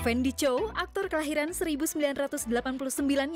Fendi Chow, aktor kelahiran 1989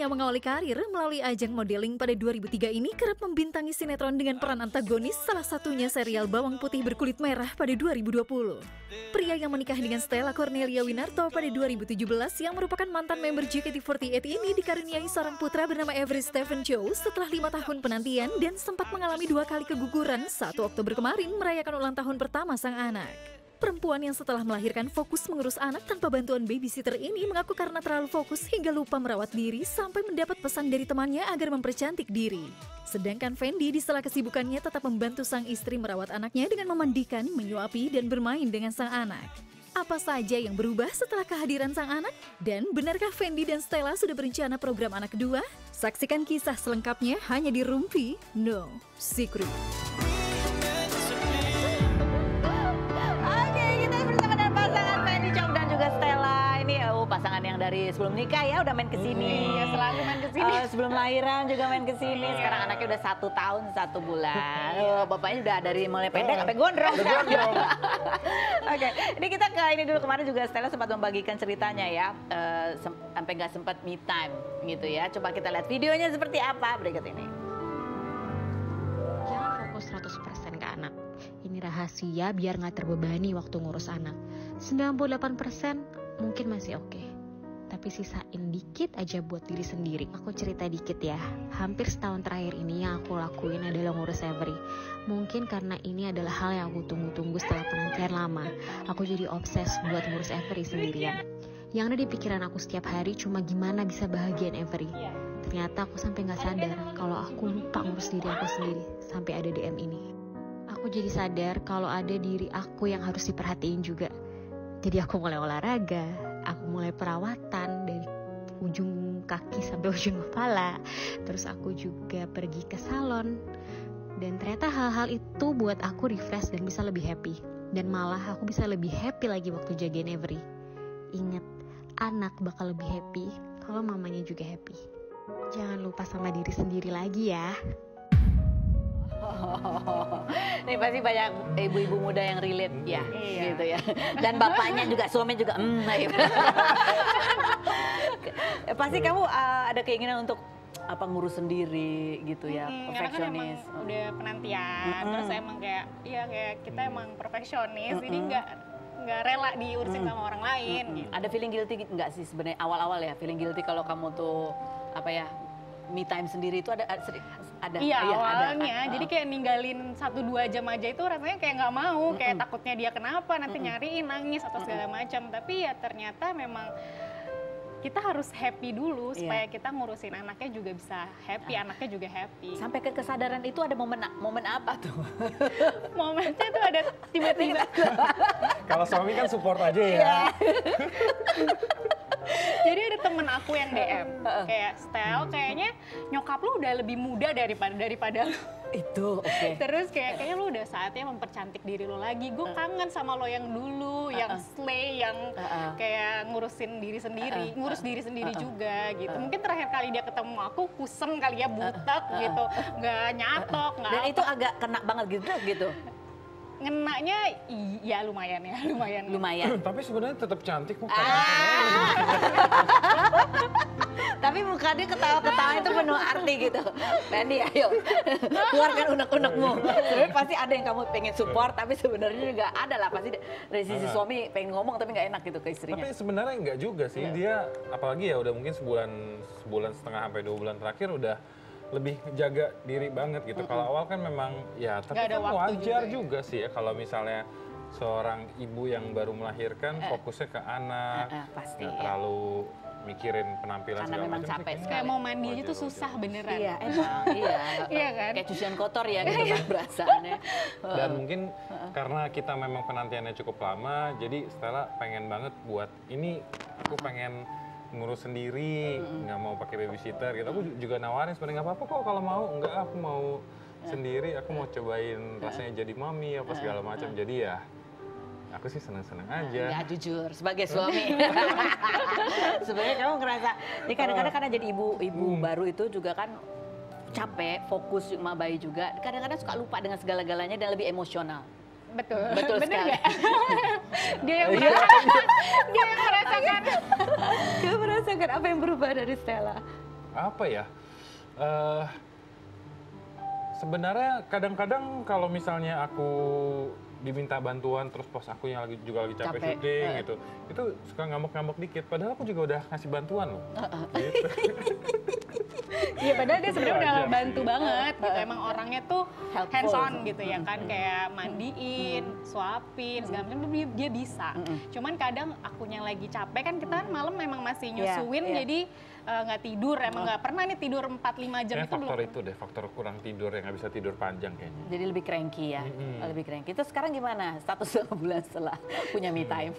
yang mengawali karir melalui ajang modeling pada 2003 ini kerap membintangi sinetron dengan peran antagonis, salah satunya serial Bawang Putih Berkulit Merah pada 2020. Pria yang menikah dengan Stella Cornelia Winarto pada 2017 yang merupakan mantan member JKT48 ini dikaruniai seorang putra bernama Avery Stephen Chow setelah 5 tahun penantian dan sempat mengalami 2 kali keguguran 1 Oktober kemarin merayakan ulang tahun pertama sang anak. Perempuan yang setelah melahirkan fokus mengurus anak tanpa bantuan babysitter ini mengaku karena terlalu fokus hingga lupa merawat diri sampai mendapat pesan dari temannya agar mempercantik diri. Sedangkan Fendi di sela kesibukannya tetap membantu sang istri merawat anaknya dengan memandikan, menyuapi, dan bermain dengan sang anak. Apa saja yang berubah setelah kehadiran sang anak? Dan benarkah Fendi dan Stella sudah berencana program anak kedua? Saksikan kisah selengkapnya hanya di Rumpi No Secret. Pasangan yang dari sebelum nikah ya udah main kesini. Iya, selalu main kesini. Sebelum lahiran juga main kesini. Sekarang anaknya udah 1 tahun 1 bulan. Bapaknya udah dari mulai pendek sampai gondrong. Oke, ini kita ke ini dulu. Kemarin juga Stella sempat membagikan ceritanya ya, sampai nggak sempat me time gitu ya. Coba kita lihat videonya seperti apa berikut ini. Jangan fokus 100% ke anak. Ini rahasia biar nggak terbebani waktu ngurus anak. 98% mungkin masih oke, tapi sisain dikit aja buat diri sendiri. Aku cerita dikit ya. Hampir setahun terakhir ini yang aku lakuin adalah ngurus Avery. Mungkin karena ini adalah hal yang aku tunggu-tunggu setelah penantian lama. Aku jadi obses buat ngurus Avery sendirian. Yang ada di pikiran aku setiap hari cuma gimana bisa bahagiain Avery. Ternyata aku sampai nggak sadar kalau aku lupa ngurus diri aku sendiri sampai ada DM ini. Aku jadi sadar kalau ada diri aku yang harus diperhatiin juga. Jadi aku mulai olahraga, aku mulai perawatan dari ujung kaki sampai ujung kepala. Terus aku juga pergi ke salon. Dan ternyata hal-hal itu buat aku refresh dan bisa lebih happy. Dan malah aku bisa lebih happy lagi waktu jagain Avery. Ingat, anak bakal lebih happy kalau mamanya juga happy. Jangan lupa sama diri sendiri lagi ya. Ini pasti banyak ibu-ibu muda yang relate ya, gitu ya. Dan bapaknya juga, suaminya juga, pasti kamu ada keinginan untuk apa ngurus sendiri gitu ya, perfeksionis. Karena kan emang udah penantian, terus emang kayak, iya kayak kita emang perfeksionis, jadi nggak rela diurusin sama orang lain. Gitu. Ada feeling guilty nggak sih sebenarnya awal-awal ya, feeling guilty kalau kamu tuh apa ya? Me time sendiri itu ada iya awalnya jadi kayak ninggalin 1-2 jam aja itu rasanya kayak nggak mau, kayak takutnya dia kenapa nanti nyariin nangis atau segala macam. Tapi ya ternyata memang kita harus happy dulu supaya kita ngurusin anaknya juga bisa happy, anaknya juga happy. Sampai ke kesadaran itu ada momen apa tuh? Momennya tuh ada tiba-tiba. Kalau suami kan support aja ya. Jadi ada temen aku yang DM, kayak Stel, kayaknya nyokap lu udah lebih muda daripada lu. Itu, oke. Terus kayaknya lu udah saatnya mempercantik diri lu lagi. Gue kangen sama lo yang dulu, yang slay, yang kayak ngurusin diri sendiri, ngurus diri sendiri juga gitu. Mungkin terakhir kali dia ketemu aku kusem kali ya, butek gitu, nggak nyatok, nggak. Dan itu agak kena banget gitu. Ngenanya ya lumayan. Tapi sebenarnya tetap cantik muka. Tapi muka dia ketawa-ketawa itu penuh arti gitu. Fendi ayo keluarkan unek-unekmu. Sebenarnya pasti ada yang kamu pengen support, tapi sebenarnya juga ada lah pasti dari sisi suami pengen ngomong tapi nggak enak gitu ke istrinya. Tapi sebenarnya nggak juga sih. Dia apalagi ya udah mungkin sebulan setengah sampai 2 bulan terakhir udah lebih jaga diri banget gitu. Kalau awal kan memang ya tapi kan wajar juga sih ya kalau misalnya seorang ibu yang baru melahirkan fokusnya ke anak, pasti nggak terlalu mikirin penampilan karena segala memang macam. capek sekali. Kayak mau mandi aja tuh susah beneran. Iya, emang. Iya kan? Kayak cucian kotor ya gitu kan perasaannya. Dan mungkin karena kita memang penantiannya cukup lama, jadi Stella pengen banget buat ini aku pengen ngurus sendiri, nggak mau pakai babysitter gitu. Aku juga nawarin sebenarnya nggak apa-apa kok kalau mau, enggak aku mau sendiri, aku mau cobain rasanya jadi mami apa segala macam. Jadi ya aku sih seneng-seneng aja. Ya jujur sebagai suami. Sebenarnya kamu ngerasa, ini kadang-kadang karena jadi ibu baru itu juga kan capek, fokus sama bayi juga. Kadang-kadang suka lupa dengan segala-galanya dan lebih emosional. Betul. Betul Bener sekali. nggak? Dia yang merasakan. Dia yang merasakan. Kamu merasakan apa yang berubah dari Stella? Apa ya? Sebenarnya kadang-kadang kalau misalnya aku diminta bantuan terus pas aku yang juga lagi capek syuting gitu, itu suka ngambek-ngambek dikit. Padahal aku juga udah ngasih bantuan loh. Gitu. Iya, padahal dia sebenarnya udah Wajar bantu sih. banget gitu. Emang orangnya tuh Helpful. hands on gitu ya kan, kayak mandiin, suapin, segala macam tuh dia bisa. Cuman kadang akunya lagi capek kan, kita kan malam memang masih nyusuin, Iya. jadi nggak tidur, emang nggak pernah nih tidur 4-5 jam Kayaknya itu faktor belum. itu deh, faktor kurang tidur yang nggak bisa tidur panjang kayaknya. Jadi lebih cranky ya, lebih cranky. Itu sekarang gimana status 5 bulan setelah punya me time?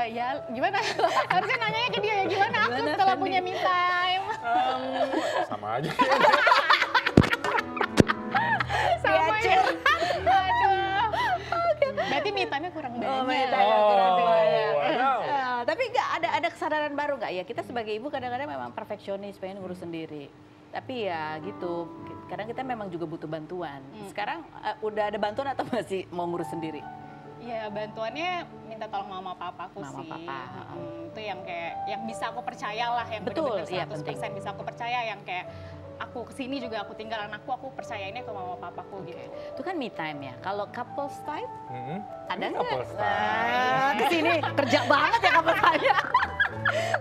Ya gimana? Harusnya nanyanya ke dia ya, gimana aku setelah punya me time? Sama aja. Sama Acil. ya. Aduh. Berarti me time-nya kurang banyak. Oh, me time-nya kurang banyak. wow. Tapi nggak ada kesadaran baru nggak ya? Kita sebagai ibu kadang-kadang memang perfeksionis, pengen ngurus sendiri. Tapi ya gitu, kadang kita memang juga butuh bantuan. Sekarang udah ada bantuan atau masih mau ngurus sendiri? Ya bantuannya minta tolong mama papaku Mama, sih. papa. Itu yang kayak yang bisa aku percaya lah, yang Betul, benar-benar iya, 100% penting. bisa aku percaya, yang kayak aku kesini juga aku tinggal anakku, aku percayainnya ke mama papaku gitu. Itu kan me time ya. Kalau couples time ada Ini nggak? couples time. Kesini kerja banget ya couples time.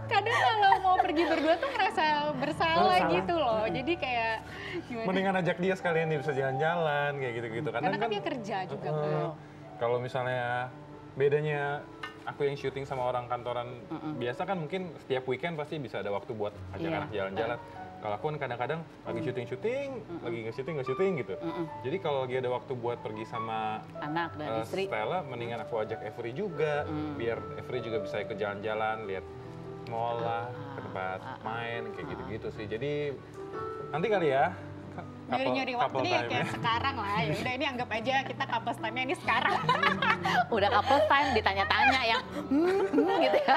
Kadang kalau mau pergi berdua tuh ngerasa bersalah Bersalah. gitu loh. Jadi kayak gimana? Mendingan ajak dia sekalian, dia bisa jalan-jalan kayak gitu-gitu. Karena kan dia kerja juga kan. Kalau misalnya bedanya aku yang syuting sama orang kantoran biasa kan mungkin setiap weekend pasti bisa ada waktu buat ajak Iya. anak jalan-jalan. Kalau aku kan kadang-kadang lagi syuting-syuting, lagi nge-syuting gitu. Jadi kalau lagi ada waktu buat pergi sama Anak dan istri. Stella, mendingan aku ajak Every juga, biar Every juga bisa ikut jalan-jalan, lihat mall lah, ke tempat main, kayak gitu-gitu sih. Jadi nanti kali ya, Nyuri-nyuri waktu couple nih ya time kayak sekarang lah. Ya udah ini anggap aja kita couples time-nya ini sekarang. Udah couples time ditanya-tanya yang gitu ya.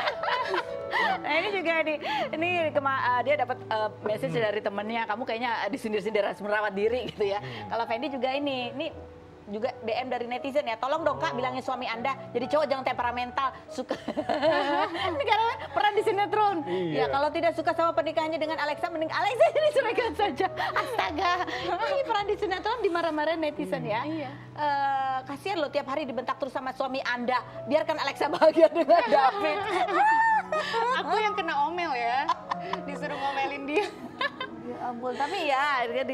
Nah ini juga nih, dia dapat message dari temennya, kamu kayaknya disindir-sindir harus merawat diri gitu ya. Kalau Fendi juga ini juga DM dari netizen ya, tolong dong Kak bilangin suami Anda jadi cowok jangan temperamental, suka ini karena pernah di sinetron. Ya Iya. kalau tidak suka sama pernikahannya dengan Alexa, mending Alexa diceraikan saja. Astaga, ini pernah di sinetron dimarah-marahin netizen ya. Iya. Kasihan loh tiap hari dibentak terus sama suami Anda, biarkan Alexa bahagia dengan David. Aku yang kena omel ya. Disuruh ngomelin dia. Ya ampun, tapi ya akhirnya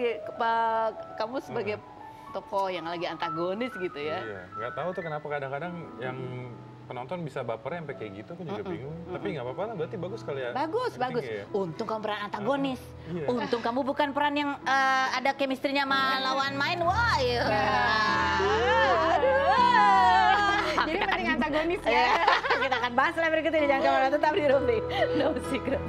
kamu sebagai tokoh yang lagi antagonis gitu ya. Iya, nggak tahu tuh kenapa kadang-kadang yang penonton bisa baper sampai kayak gitu, aku juga bingung. Tapi nggak apa-apa lah, berarti bagus kali ya. Bagus, acting bagus. ya. Untung kamu peran antagonis. Iya. Untung kamu bukan peran yang ada chemistry-nya sama lawan main. Wah, iya. Aduh. Jadi mending antagonis ya. Kita akan bahas lah berikutnya. Jangan kemana-mana, tetap di Rumpi. No Secret.